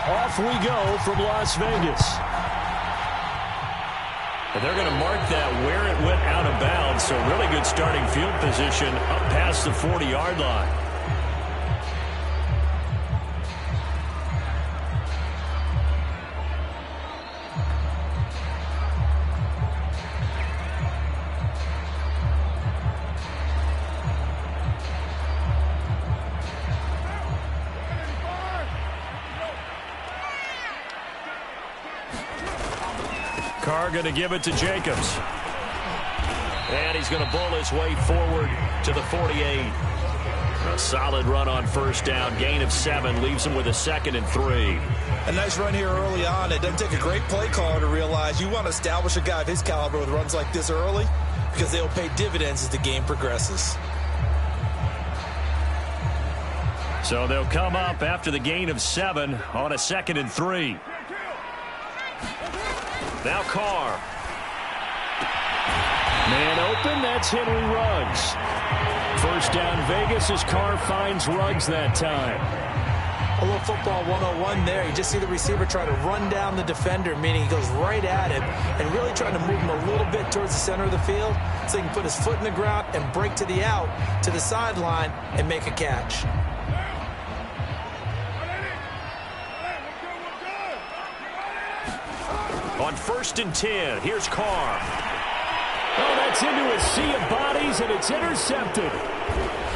off we go from Las Vegas. And they're going to mark that where it went out of bounds, so really good starting field position up past the 40-yard line. Carr going to give it to Jacobs. And he's going to bull his way forward to the 48. A solid run on first down. Gain of 7 leaves him with a 2nd and 3. A nice run here early on. It doesn't take a great play caller to realize you want to establish a guy of his caliber with runs like this early because they'll pay dividends as the game progresses. So they'll come up after the gain of 7 on a 2nd and 3. Now Carr. Man open, that's Henry Ruggs. First down Vegas as Carr finds Ruggs that time. A little football 101 there. You just see the receiver try to run down the defender, meaning he goes right at him and really trying to move him a little bit towards the center of the field so he can put his foot in the ground and break to the out, to the sideline, and make a catch. On 1st and 10, here's Carr. Oh, that's into a sea of bodies, and it's intercepted.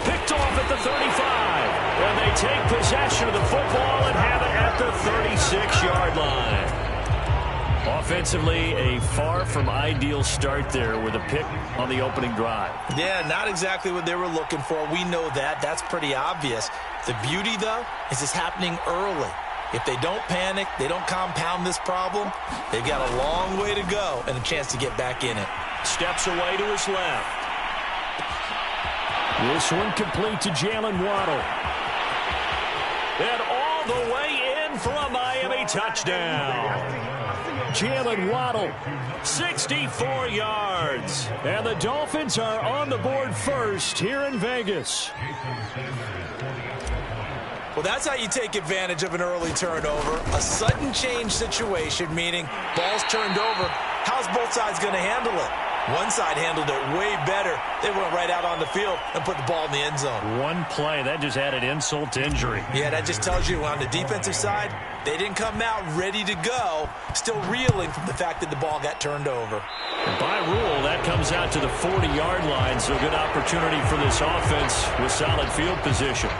Picked off at the 35. And they take possession of the football and have it at the 36-yard line. Offensively, a far from ideal start there with a pick on the opening drive. Yeah, not exactly what they were looking for. We know that. That's pretty obvious. The beauty, though, is it's happening early. If they don't panic, they don't compound this problem, they've got a long way to go and a chance to get back in it. Steps away to his left. This one complete to Jalen Waddle. And all the way in for a Miami touchdown. Jalen Waddle. 64 yards. And the Dolphins are on the board first here in Vegas. Well, that's how you take advantage of an early turnover. A sudden change situation, meaning ball's turned over. How's both sides going to handle it? One side handled it way better. They went right out on the field and put the ball in the end zone. One play, that just added insult to injury. Yeah, that just tells you on the defensive side, they didn't come out ready to go, still reeling from the fact that the ball got turned over. By rule, that comes out to the 40-yard line, so good opportunity for this offense with solid field position.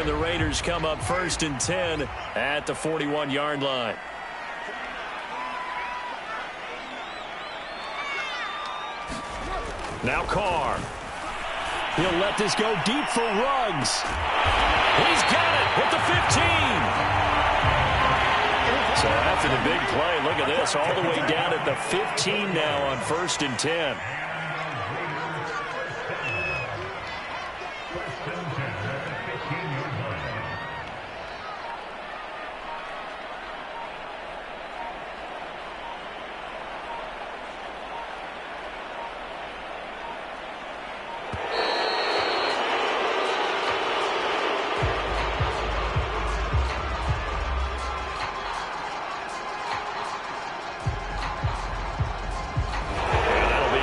The Raiders come up 1st and 10 at the 41-yard line. Now Carr. He'll let this go deep for Ruggs. He's got it at the 15. So after the big play, look at this, all the way down at the 15 now on 1st and 10.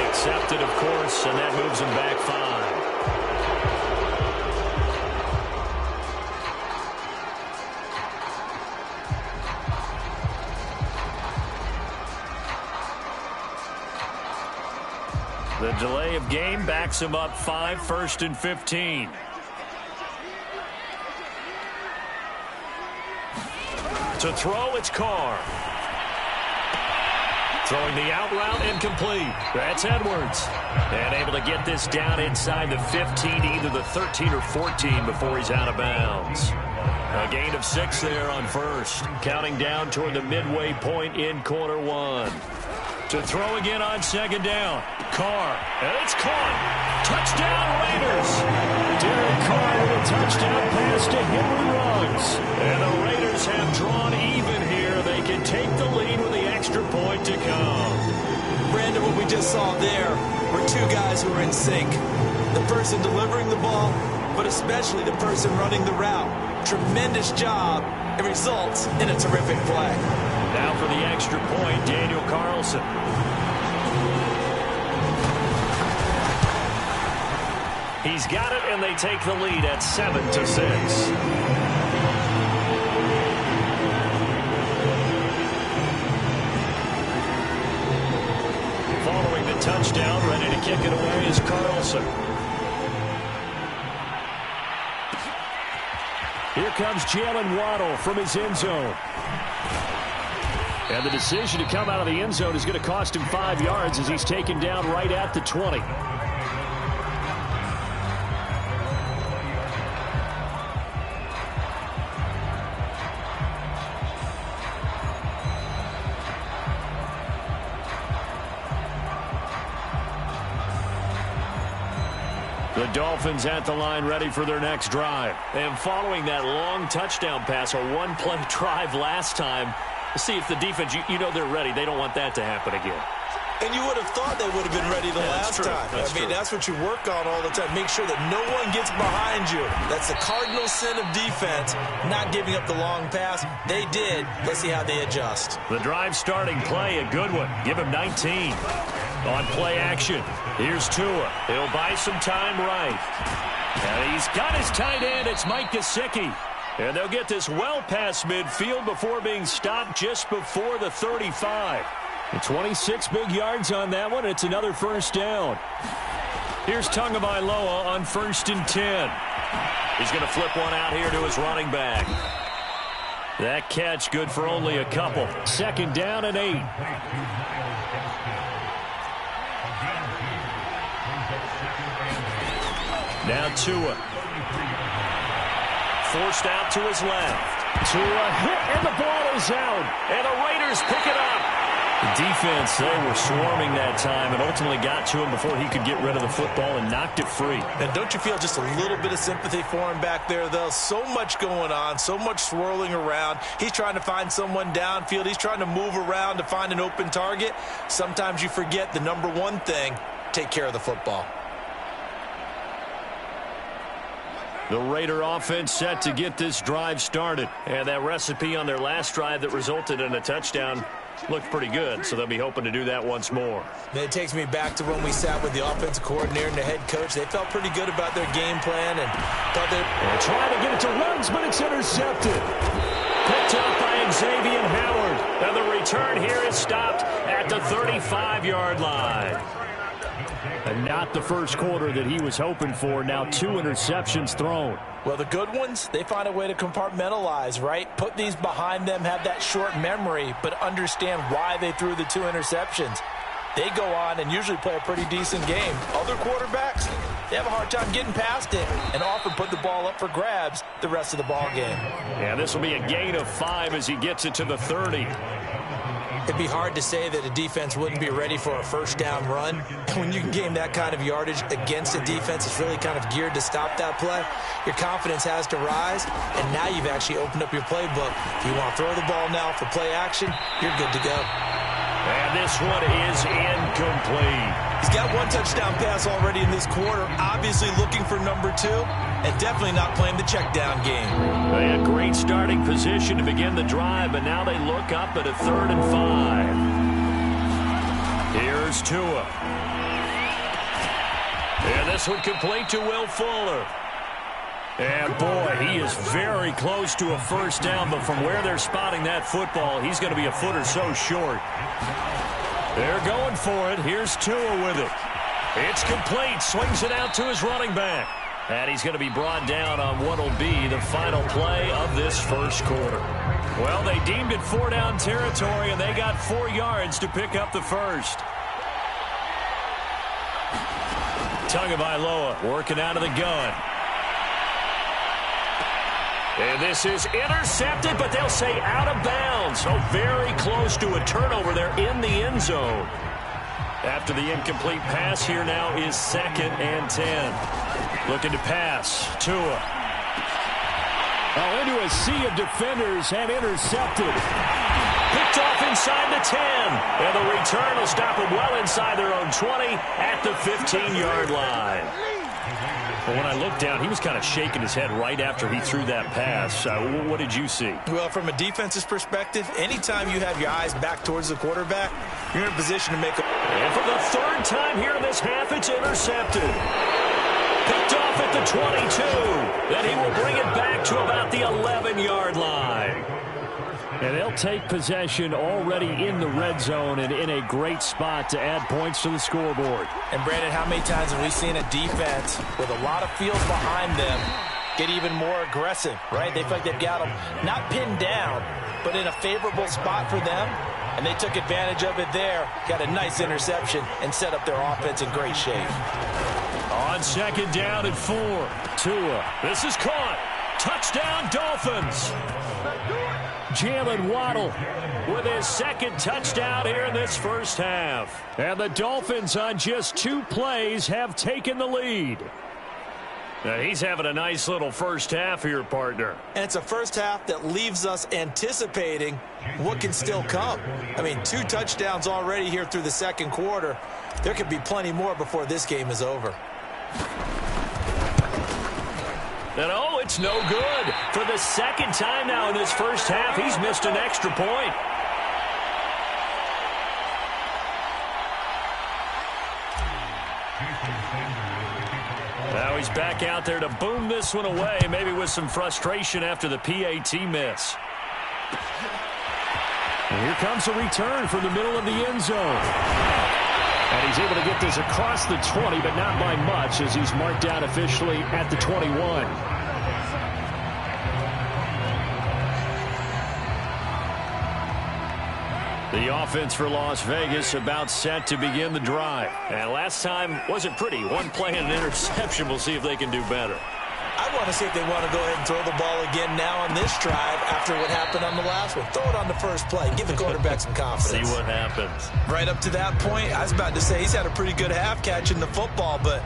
Accepted, of course, and that moves him back 5. The delay of game backs him up 5, 1st and 15. To throw, it's Carr. Throwing the out route incomplete. That's Edwards. And able to get this down inside the 15, either the 13 or 14 before he's out of bounds. A gain of 6 there on 1st. Counting down toward the midway point in quarter 1. To throw again on 2nd down. Carr. And it's caught. Touchdown Raiders. Derek Carr with a touchdown pass to Henry Ruggs. And the Raiders have drawn even here. They can take the lead with the extra point to come. Brandon, what we just saw there were two guys who were in sync. The person delivering the ball, but especially the person running the route. Tremendous job. It results in a terrific play. Now for the extra point, Daniel Carlson. He's got it, and they take the lead at 7-6. Following the touchdown, ready to kick it away is Carlson. Here comes Jalen Waddle from his end zone. And the decision to come out of the end zone is going to cost him 5 yards as he's taken down right at the 20. The Dolphins at the line ready for their next drive. And following that long touchdown pass, a one-play drive last time, see if the defense, you know they're ready. They don't want that to happen again. And you would have thought they would have been ready the last time. That's what you work on all the time. Make sure that no one gets behind you. That's the cardinal sin of defense, not giving up the long pass. They did. Let's see how they adjust. The drive starting play, a good one. Give him 19. On play action, here's Tua. He'll buy some time right. And he's got his tight end. It's Mike Gesicki. And they'll get this well past midfield before being stopped just before the 35. 26 big yards on that one. It's another first down. Here's Tagovailoa on 1st and 10. He's going to flip one out here to his running back. That catch good for only a couple. 2nd down and 8. Now Tua. Forced out to his left. Tua hit, and the ball is out. And the Raiders pick it up. The defense, they were swarming that time and ultimately got to him before he could get rid of the football and knocked it free. And don't you feel just a little bit of sympathy for him back there, though? So much going on, so much swirling around. He's trying to find someone downfield. He's trying to move around to find an open target. Sometimes you forget the number one thing, take care of the football. The Raider offense set to get this drive started. And that recipe on their last drive that resulted in a touchdown looked pretty good, so they'll be hoping to do that once more. It takes me back to when we sat with the offensive coordinator and the head coach. They felt pretty good about their game plan and thought they're trying to get it to Ruggs, but it's intercepted. Picked up by Xavier Howard. And the return here is stopped at the 35-yard line. And not the first quarter that he was hoping for. Now 2 interceptions thrown. Well, the good ones, they find a way to compartmentalize, right? Put these behind them, have that short memory, but understand why they threw the 2 interceptions. They go on and usually play a pretty decent game. Other quarterbacks, they have a hard time getting past it and often put the ball up for grabs the rest of the ball game. Yeah, this will be a gain of 5 as he gets it to the 30. It'd be hard to say that a defense wouldn't be ready for a first down run. When you can gain that kind of yardage against a defense that's really kind of geared to stop that play, your confidence has to rise, and now you've actually opened up your playbook. If you want to throw the ball now for play action, you're good to go. And this one is incomplete. He's got 1 touchdown pass already in this quarter, obviously looking for number 2, and definitely not playing the check down game. They had great starting position to begin the drive, but now they look up at a 3rd and 5. Here's Tua. And this one complete to Will Fuller. And boy, he is very close to a first down, but from where they're spotting that football, he's going to be a foot or so short. They're going for it. Here's Tua with it. It's complete. Swings it out to his running back. And he's going to be brought down on what will be the final play of this first quarter. Well, they deemed it 4-down territory, and they got 4 yards to pick up the first. Tagovailoa working out of the gun. And this is intercepted, but they'll say out of bounds. So very close to a turnover there in the end zone. After the incomplete pass, here now is 2nd and 10. Looking to pass. Tua. Oh, into a sea of defenders and intercepted. Picked off inside the 10. And the return will stop them well inside their own 20 at the 15-yard line. Well, when I looked down, he was kind of shaking his head right after he threw that pass. What did you see? Well, from a defense's perspective, anytime you have your eyes back towards the quarterback, you're in a position to make a... And for the third time here in this half, it's intercepted. Picked off at the 22. Then he will bring it back to about the 11-yard line. And they'll take possession already in the red zone and in a great spot to add points to the scoreboard. And, Brandon, how many times have we seen a defense with a lot of field behind them get even more aggressive, right? They feel like they've got them not pinned down, but in a favorable spot for them, and they took advantage of it there, got a nice interception, and set up their offense in great shape. On second down and 4. Tua. This is caught. Touchdown, Dolphins. Jalen Waddle with his second touchdown here in this first half. And the Dolphins on just 2 plays have taken the lead. Now he's having a nice little first half here, partner. And it's a first half that leaves us anticipating what can still come. I mean, 2 touchdowns already here through the second quarter. There could be plenty more before this game is over. And oh, it's no good. For the second time now in this first half, he's missed an extra point. Now he's back out there to boom this one away, maybe with some frustration after the PAT miss. And here comes a return from the middle of the end zone. And he's able to get this across the 20, but not by much, as he's marked out officially at the 21. The offense for Las Vegas about set to begin the drive. And last time wasn't pretty. 1 play and an interception. We'll see if they can do better. I want to see if they want to go ahead and throw the ball again now on this drive after what happened on the last one. Throw it on the first play. Give the quarterback some confidence. See what happens. Right up to that point, I was about to say he's had a pretty good half catching the football, but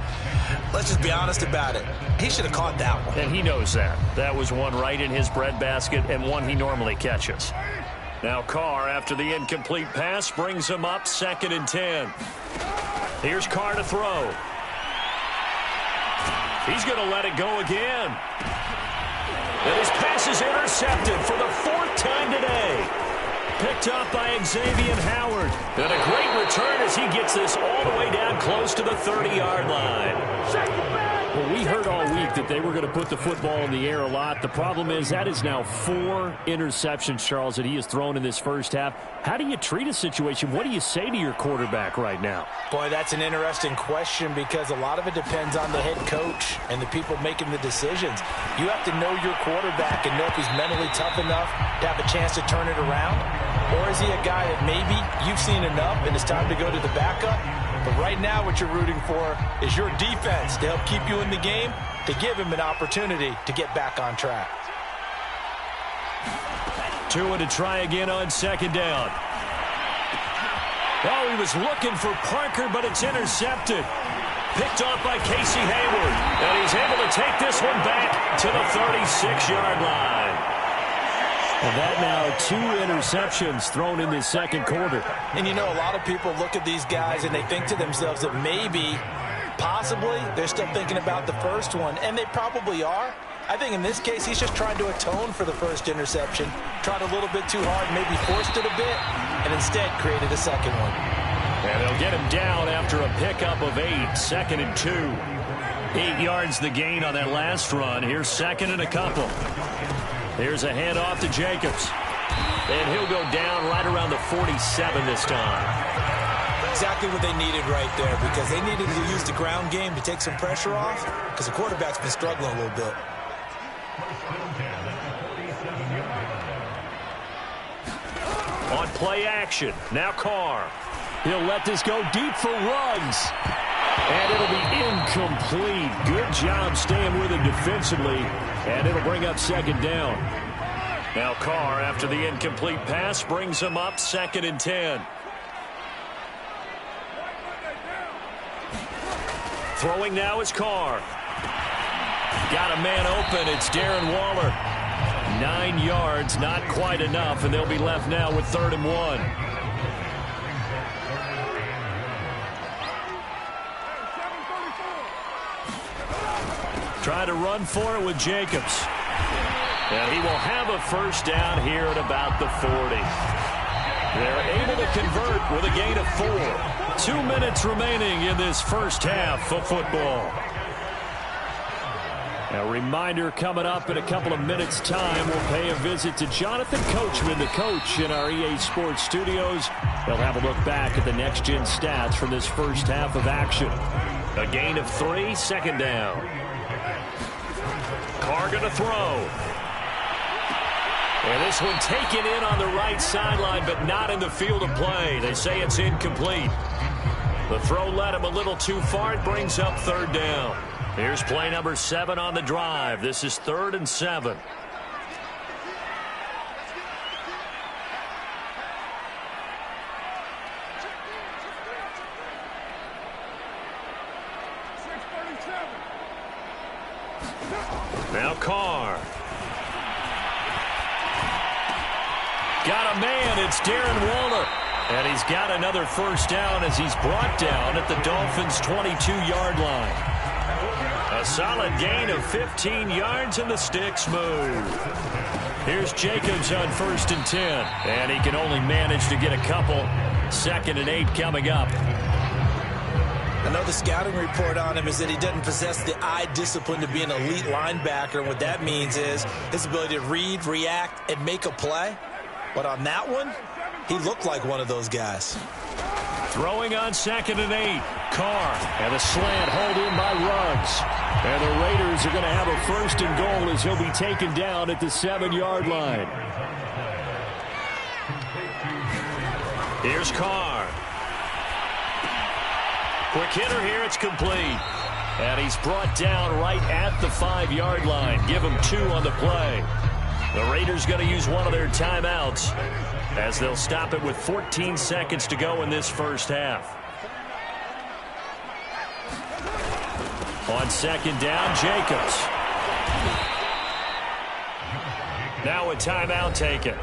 let's just be honest about it. He should have caught that one. And he knows that. That was one right in his breadbasket and one he normally catches. Now Carr, after the incomplete pass, brings him up 2nd and 10. Here's Carr to throw. He's going to let it go again. And his pass is intercepted for the 4th time today. Picked up by Xavier Howard. And a great return as he gets this all the way down close to the 30-yard line. Well, we heard all week that they were going to put the football in the air a lot. The problem is that is now 4 interceptions, Charles, that he has thrown in this first half. How do you treat a situation? What do you say to your quarterback right now? Boy, that's an interesting question because a lot of it depends on the head coach and the people making the decisions. You have to know your quarterback and know if he's mentally tough enough to have a chance to turn it around. Or is he a guy that maybe you've seen enough and it's time to go to the backup? But right now what you're rooting for is your defense to help keep you in the game, to give him an opportunity to get back on track. Tua to try again on 2nd down. Oh, he was looking for Parker, but it's intercepted. Picked off by Casey Hayward. And he's able to take this one back to the 36-yard line. And that now 2 interceptions thrown in this second quarter. And you know, a lot of people look at these guys and they think to themselves that maybe, possibly, they're still thinking about the first one. And they probably are. I think in this case, he's just trying to atone for the first interception. Tried a little bit too hard, maybe forced it a bit, and instead created a second one. And they'll get him down after a pickup of 8, 2nd and 2. 8 yards the gain on that last run. Here's 2nd and a couple. Here's a handoff to Jacobs. And he'll go down right around the 47 this time. Exactly what they needed right there because they needed to use the ground game to take some pressure off because the quarterback's been struggling a little bit. On play action, now Carr. He'll let this go deep for Ruggs. And it'll be incomplete. Good job staying with him defensively. And it'll bring up 2nd down. Now Carr, after the incomplete pass, brings him up 2nd and 10. Throwing now is Carr. Got a man open. It's Darren Waller. 9 yards, not quite enough, and they'll be left now with 3rd and 1. Try to run for it with Jacobs. And he will have a first down here at about the 40. They're able to convert with a gain of 4. 2 minutes remaining in this first half of football. A reminder coming up in a couple of minutes' time. We'll pay a visit to Jonathan Coachman, the coach in our EA Sports studios. They'll have a look back at the next-gen stats from this first half of action. A gain of 3, 2nd down. Carr going to throw. And this one taken in on the right sideline, but not in the field of play. They say it's incomplete. The throw led him a little too far. It brings up 3rd down. Here's play number 7 on the drive. This is 3rd and 7. Now Carr. Got a man. It's Darren Waller. And he's got another first down as he's brought down at the Dolphins' 22-yard line. A solid gain of 15 yards, and the sticks move. Here's Jacobs on 1st and 10. And he can only manage to get a couple. 2nd and 8 coming up. I know the scouting report on him is that he doesn't possess the eye discipline to be an elite linebacker. And what that means is his ability to read, react, and make a play. But on that one, he looked like one of those guys. Throwing on 2nd and 8. Carr. And a slant hold in by Ruggs. And the Raiders are going to have a 1st and goal as he'll be taken down at the 7-yard line. Here's Carr. Quick hitter here. It's complete. And he's brought down right at the 5-yard line. Give him 2 on the play. The Raiders going to use one of their timeouts as they'll stop it with 14 seconds to go in this first half. On 2nd down, Jacobs. Now a timeout taken.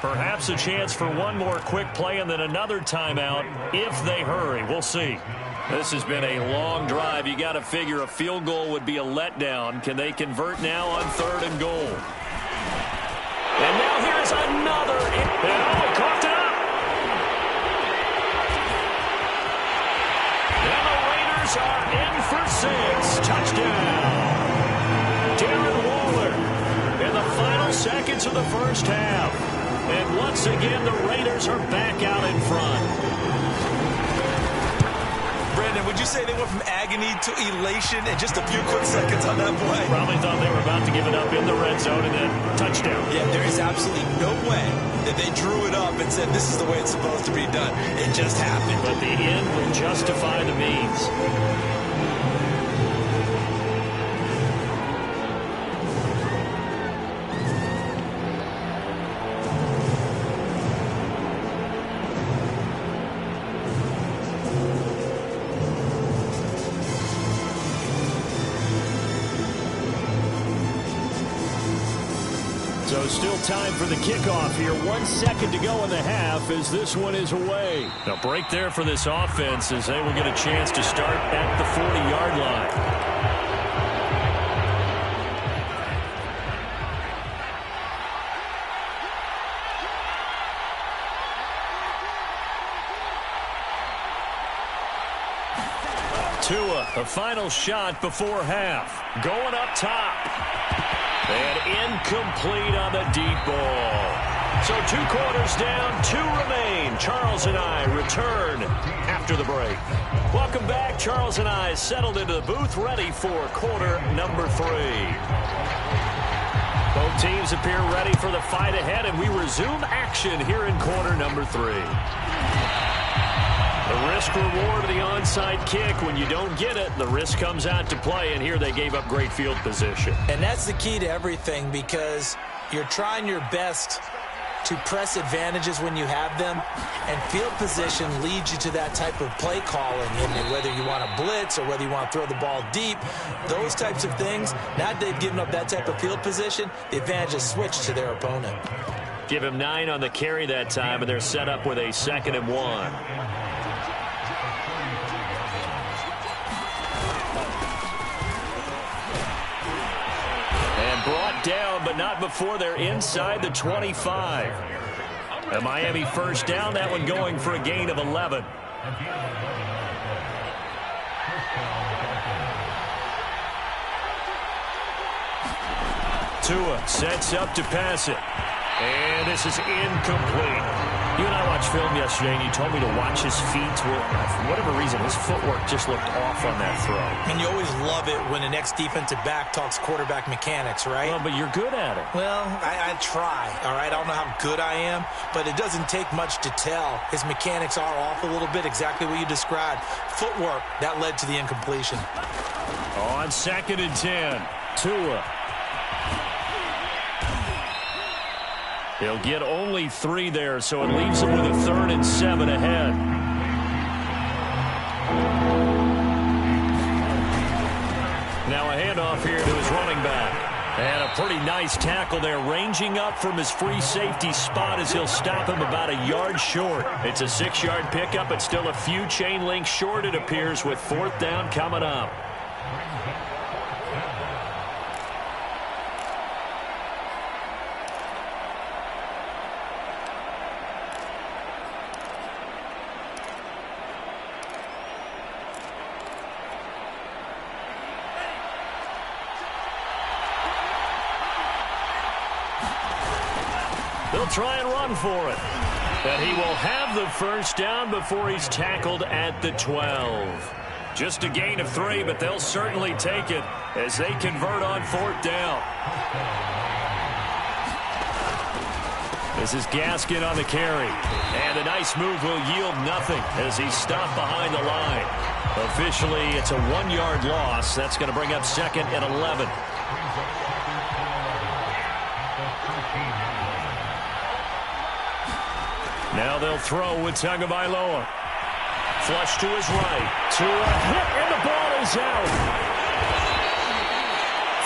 Perhaps a chance for one more quick play and then another timeout if they hurry. We'll see. This has been a long drive. You got to figure a field goal would be a letdown. Can they convert now on 3rd and goal? And now here's another. And oh, he coughed it up. And the Raiders are in for 6. Touchdown. Darren Waller in the final seconds of the first half. And once again, the Raiders are back out in front. Brandon, would you say they went from agony to elation in just a few quick seconds on that play? Probably thought they were about to give it up in the red zone and then touchdown. Yeah, there is absolutely no way that they drew it up and said this is the way it's supposed to be done. It just happened. But the end will justify the means. So still time for the kickoff here. 1 second to go in the half as this one is away. A break there for this offense as they will get a chance to start at the 40-yard line. Tua, a final shot before half. Going up top. And incomplete on the deep ball. So 2 quarters down, 2 remain. Charles and I return after the break. Welcome back. Charles and I settled into the booth, ready for quarter number 3. Both teams appear ready for the fight ahead, and we resume action here in quarter number 3. The risk-reward of the onside kick. When you don't get it, the risk comes out to play, and here they gave up great field position. And that's the key to everything because you're trying your best to press advantages when you have them, and field position leads you to that type of play calling. And whether you want to blitz or whether you want to throw the ball deep, those types of things, now that they've given up that type of field position, the advantage is switched to their opponent. Give him 9 on the carry that time, and they're set up with a 2nd and 1. Brought down, but not before they're inside the 25. A Miami first down, that one going for a gain of 11. Tua sets up to pass it. And this is incomplete. You and I watched film yesterday, and you told me to watch his feet. Well, for whatever reason, his footwork just looked off on that throw. And you always love it when the next defensive back talks quarterback mechanics, right? Well, but you're good at it. Well, I try, all right? I don't know how good I am, but it doesn't take much to tell. His mechanics are off a little bit, exactly what you described. Footwork, that led to the incompletion. On 2nd and 10, Tua. He'll get only 3 there, so it leaves him with a 3rd and 7 ahead. Now a handoff here to his running back. And a pretty nice tackle there, ranging up from his free safety spot as he'll stop him about a yard short. It's a 6-yard pickup. It's still a few chain links short, it appears, with 4th down coming up. They'll try and run for it. And he will have the first down before he's tackled at the 12. Just a gain of 3, but they'll certainly take it as they convert on 4th down. This is Gaskin on the carry. And the nice move will yield nothing as he's stopped behind the line. Officially, it's a 1-yard loss. That's going to bring up 2nd and 11. Now they'll throw with Tagovailoa. Flush to his right. To a hit, and the ball is out.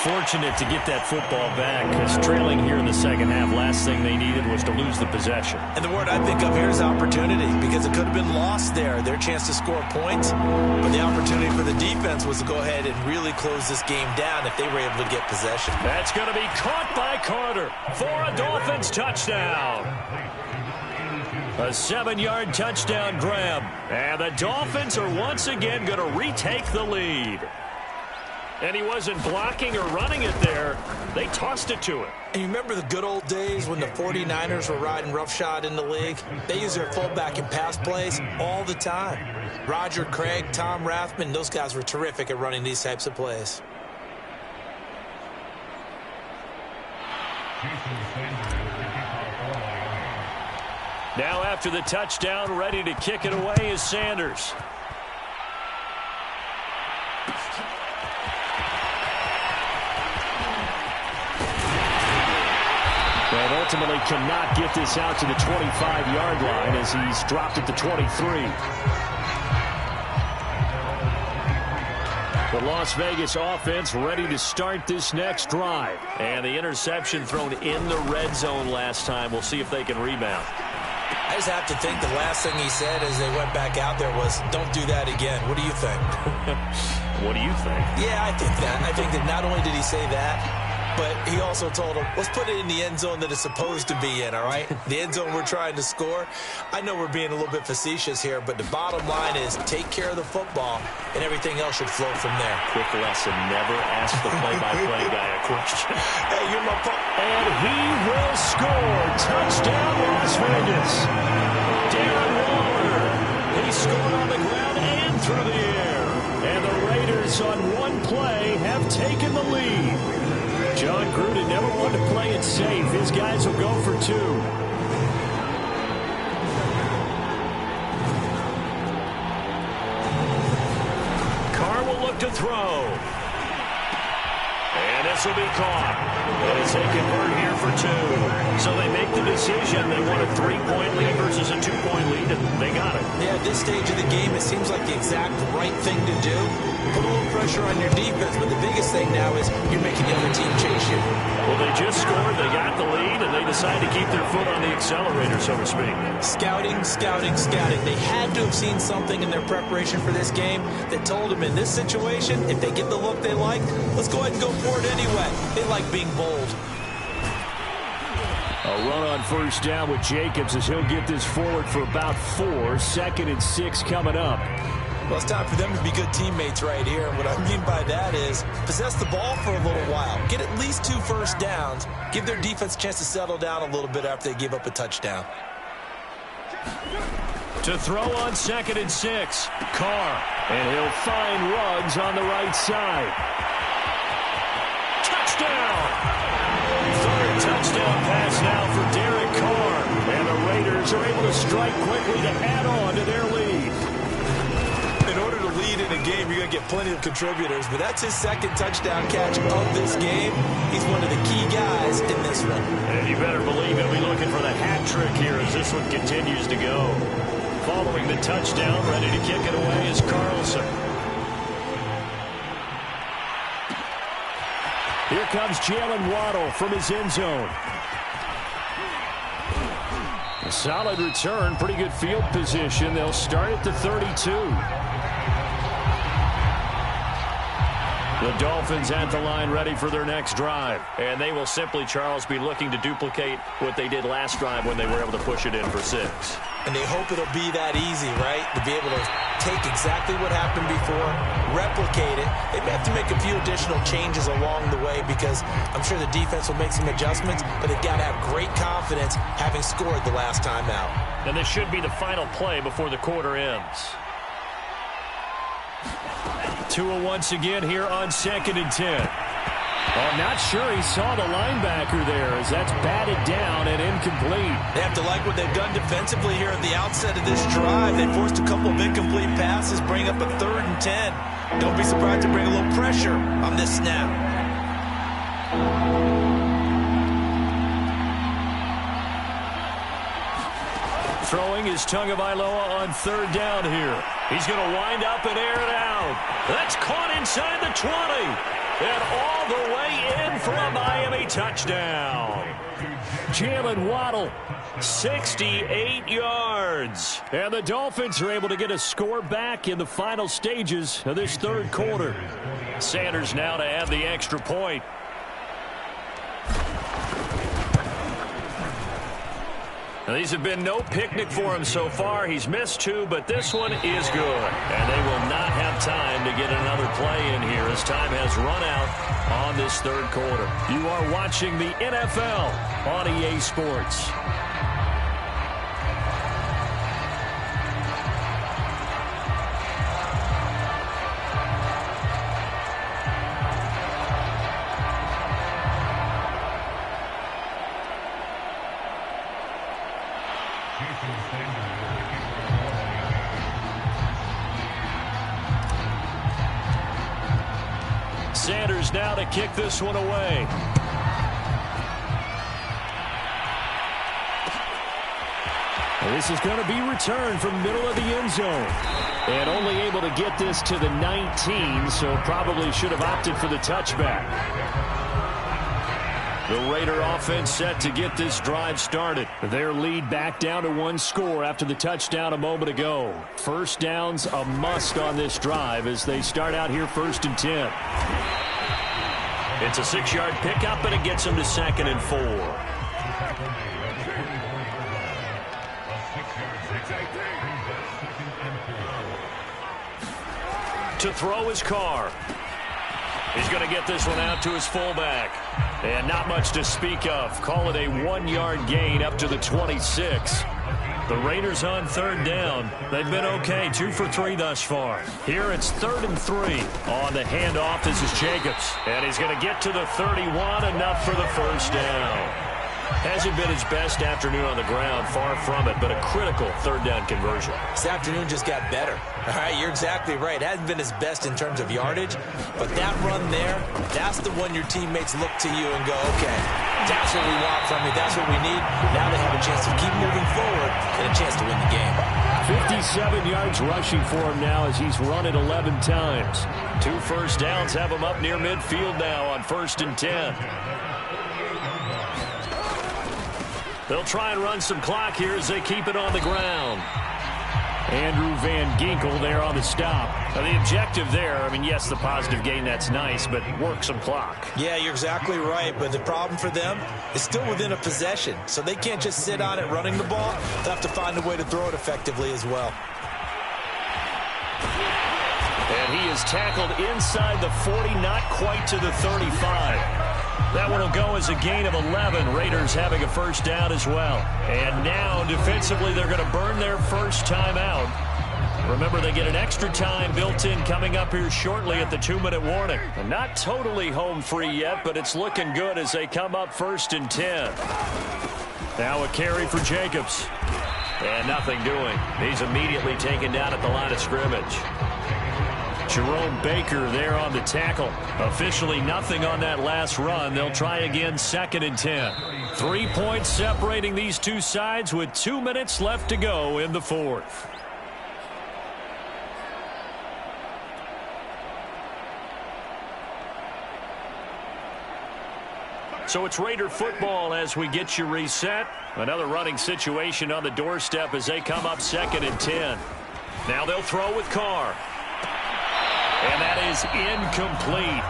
Fortunate to get that football back, because trailing here in the second half, last thing they needed was to lose the possession. And the word I think of here is opportunity, because it could have been lost there, their chance to score points. But the opportunity for the defense was to go ahead and really close this game down if they were able to get possession. That's going to be caught by Carter for a Dolphins touchdown. A 7-yard touchdown grab. And the Dolphins are once again going to retake the lead. And he wasn't blocking or running it there. They tossed it to him. And you remember the good old days when the 49ers were riding roughshod in the league? They used their fullback in pass plays all the time. Roger Craig, Tom Rathman, those guys were terrific at running these types of plays. Now after the touchdown, ready to kick it away is Sanders. But ultimately cannot get this out to the 25-yard line as he's dropped at the 23. The Las Vegas offense ready to start this next drive. And the interception thrown in the red zone last time. We'll see if they can rebound. I just have to think the last thing he said as they went back out there was, don't do that again. What do you think? What do you think? Yeah, I think that. I think that not only did he say that, but he also told him, let's put it in the end zone that it's supposed to be in, all right? The end zone we're trying to score. I know we're being a little bit facetious here, but the bottom line is take care of the football, and everything else should flow from there. Quick lesson, never ask the play-by-play guy a question. Hey, you're my fault. And he will score. Touchdown, Las Vegas. Darren Waller. He scored on the ground and through the air. And the Raiders on one play have taken the lead. John Gruden never wanted to play it safe. His guys will go for 2. Carr will look to throw. And pass will be caught. As they convert here for 2. So they make the decision. They want a 3-point lead versus a 2-point lead, and they got it. Yeah, at this stage of the game, it seems like the exact right thing to do. Put a little pressure on your defense, but the biggest thing now is you're making the other team chase you. Well, they just scored, they got the lead, and they decide to keep their foot on the accelerator, so to speak. Scouting, scouting, scouting. They had to have seen something in their preparation for this game that told them in this situation, if they get the look they like, let's go ahead and go for it anyway. They like being bold. A run on first down with Jacobs as he'll get this forward for about 4. 2nd and 6 coming up. Well, it's time for them to be good teammates right here. And what I mean by that is possess the ball for a little while. Get at least 2 first downs. Give their defense a chance to settle down a little bit after they give up a touchdown. To throw on 2nd and 6. Carr. And he'll find Ruggs on the right side. Touchdown! 3rd touchdown pass now for Derek Carr. And the Raiders are able to strike quickly to add on to their lead. In order to lead in a game, you're going to get plenty of contributors, but that's his 2nd touchdown catch of this game. He's one of the key guys in this one. And you better believe he'll be looking for the hat trick here as this one continues to go. Following the touchdown, ready to kick it away is Carlson. Here comes Jalen Waddle from his end zone. A solid return, pretty good field position. They'll start at the 32. The Dolphins at the line ready for their next drive. And they will simply, Charles, be looking to duplicate what they did last drive when they were able to push it in for 6. And they hope it'll be that easy, right? To be able to take exactly what happened before, replicate it. They may have to make a few additional changes along the way because I'm sure the defense will make some adjustments, but they've got to have great confidence having scored the last time out. And this should be the final play before the quarter ends. Tua once again here on 2nd and 10. I'm not sure he saw the linebacker there as that's batted down and incomplete. They have to like what they've done defensively here at the outset of this drive. They forced a couple of incomplete passes, bring up a 3rd and 10. Don't be surprised to bring a little pressure on this snap. Throwing is Tagovailoa on 3rd down here. He's going to wind up and air it out. That's caught inside the 20. And all the way in for a Miami touchdown. Jalen Waddle, 68 yards. And the Dolphins are able to get a score back in the final stages of this 3rd quarter. Sanders now to add the extra point. Now, these have been no picnic for him so far. He's missed 2, but this one is good. And they will not have time to get another play in here as time has run out on this 3rd quarter. You are watching the NFL on EA Sports. Sanders now to kick this one away. And this is going to be returned from middle of the end zone. And only able to get this to the 19, so probably should have opted for the touchback. The Raider offense set to get this drive started. Their lead back down to 1 score after the touchdown a moment ago. First down's a must on this drive as they start out here 1st and 10. It's a 6-yard pickup, and it gets them to 2nd and 4. To throw his Carr. He's going to get this one out to his fullback. And not much to speak of. Call it a 1-yard gain up to the 26. The Raiders on 3rd down. They've been okay, 2 for 3 thus far. Here it's 3rd and 3. On the handoff, this is Jacobs. And he's going to get to the 31, enough for the first down. Hasn't been his best afternoon on the ground, far from it, but a critical third down conversion. This afternoon just got better. All right, you're exactly right. It hasn't been his best in terms of yardage, but that run there, that's the one your teammates look to you and go, okay, that's what we want from you. That's what we need. Now they have a chance to keep moving forward and a chance to win the game. 57 yards rushing for him now as he's run it 11 times. 2 first downs have him up near midfield now on 1st and 10. They'll try and run some clock here as they keep it on the ground. Andrew Van Ginkel there on the stop. Now the objective there, I mean, yes, the positive gain, that's nice, but work some clock. Yeah, you're exactly right, but the problem for them is still within a possession, so they can't just sit on it running the ball. They'll have to find a way to throw it effectively as well. And he is tackled inside the 40, not quite to the 35. That one will go as a gain of 11. Raiders having a first down as well. And now, defensively, they're going to burn their first time out. Remember, they get an extra time built in coming up here shortly at the 2-minute warning. And not totally home free yet, but it's looking good as they come up 1st and 10. Now a carry for Jacobs. And nothing doing. He's immediately taken down at the line of scrimmage. Jerome Baker there on the tackle. Officially nothing on that last run. They'll try again 2nd and 10. 3 points separating these two sides with 2 minutes left to go in the 4th. So it's Raider football as we get you reset. Another running situation on the doorstep as they come up 2nd and 10. Now they'll throw with Carr. And that is incomplete.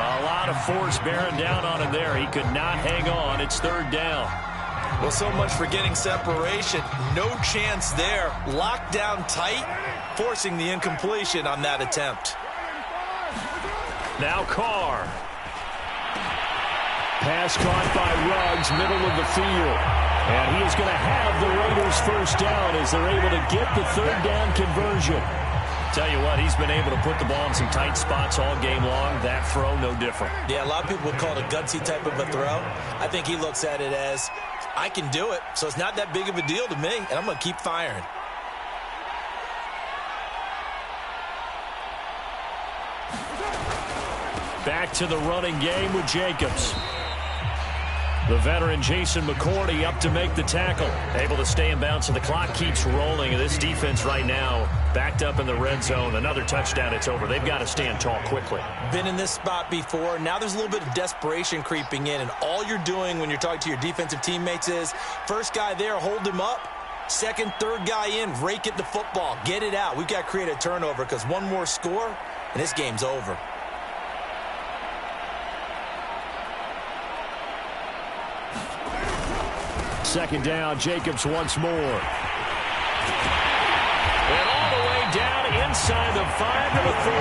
A lot of force bearing down on him there. He could not hang on. It's 3rd down. Well, so much for getting separation. No chance there. Locked down tight, forcing the incompletion on that attempt. Now Carr. Pass caught by Ruggs, middle of the field. And he is going to have the Raiders first down as they're able to get the 3rd down conversion. Tell you what, he's been able to put the ball in some tight spots all game long. That throw, no different. Yeah, a lot of people would call it a gutsy type of a throw. I think he looks at it as, I can do it, so it's not that big of a deal to me, and I'm going to keep firing. Back to the running game with Jacobs. The veteran Jason McCourty up to make the tackle. Able to stay in bounds, and the clock keeps rolling. And this defense right now backed up in the red zone. Another touchdown, it's over. They've got to stand tall quickly. Been in this spot before. Now there's a little bit of desperation creeping in, and all you're doing when you're talking to your defensive teammates is, first guy there, hold him up. Second, third guy in, rake at the football. Get it out. We've got to create a turnover because one more score, and this game's over. Second down, Jacobs once more. And all the way down inside the 5 to the 4.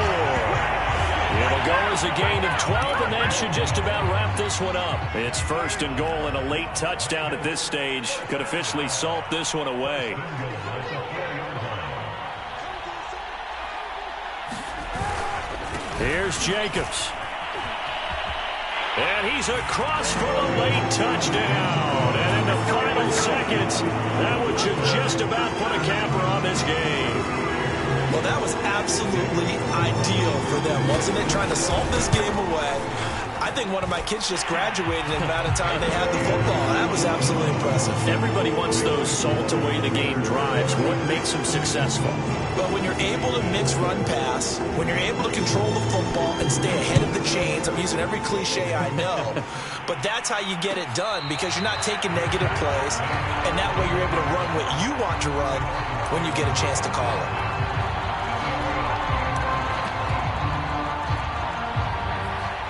It'll go as a gain of 12, and that should just about wrap this one up. It's 1st and goal, and a late touchdown at this stage could officially salt this one away. Here's Jacobs. And he's across for a late touchdown. And in the final seconds, that one should just about put a capper on this game. Well, that was absolutely ideal for them, wasn't it? Trying to salt this game away. I think one of my kids just graduated in the amount of time they had the football. That was absolutely impressive. Everybody wants those salt-away-the-game drives. What makes them successful? But when you're able to mix run-pass, when you're able to control the football and stay ahead of the chains, I'm using every cliche I know, but that's how you get it done because you're not taking negative plays, and that way you're able to run what you want to run when you get a chance to call it.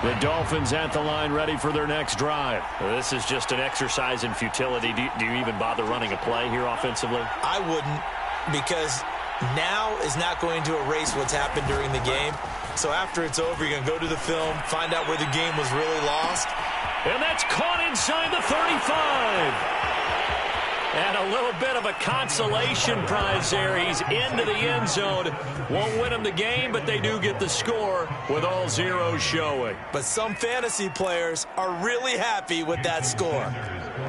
The Dolphins at the line ready for their next drive. Well, this is just an exercise in futility. Do you even bother running a play here offensively? I wouldn't, because now is not going to erase what's happened during the game. So after it's over, you're going to go to the film, find out where the game was really lost. And that's caught inside the 35. And a little bit of a consolation prize there. He's into the end zone. Won't win them the game, but they do get the score with all zeros showing. But some fantasy players are really happy with that score.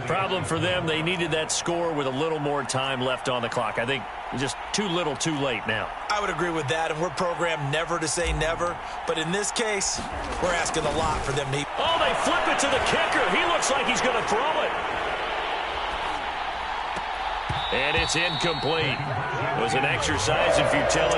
Problem for them, they needed that score with a little more time left on the clock. I think just too little too late now. I would agree with that, and we're programmed never to say never. But in this case, we're asking a lot for them to... Oh, they flip it to the kicker. He looks like he's going to throw it. And it's incomplete. It was an exercise in futility.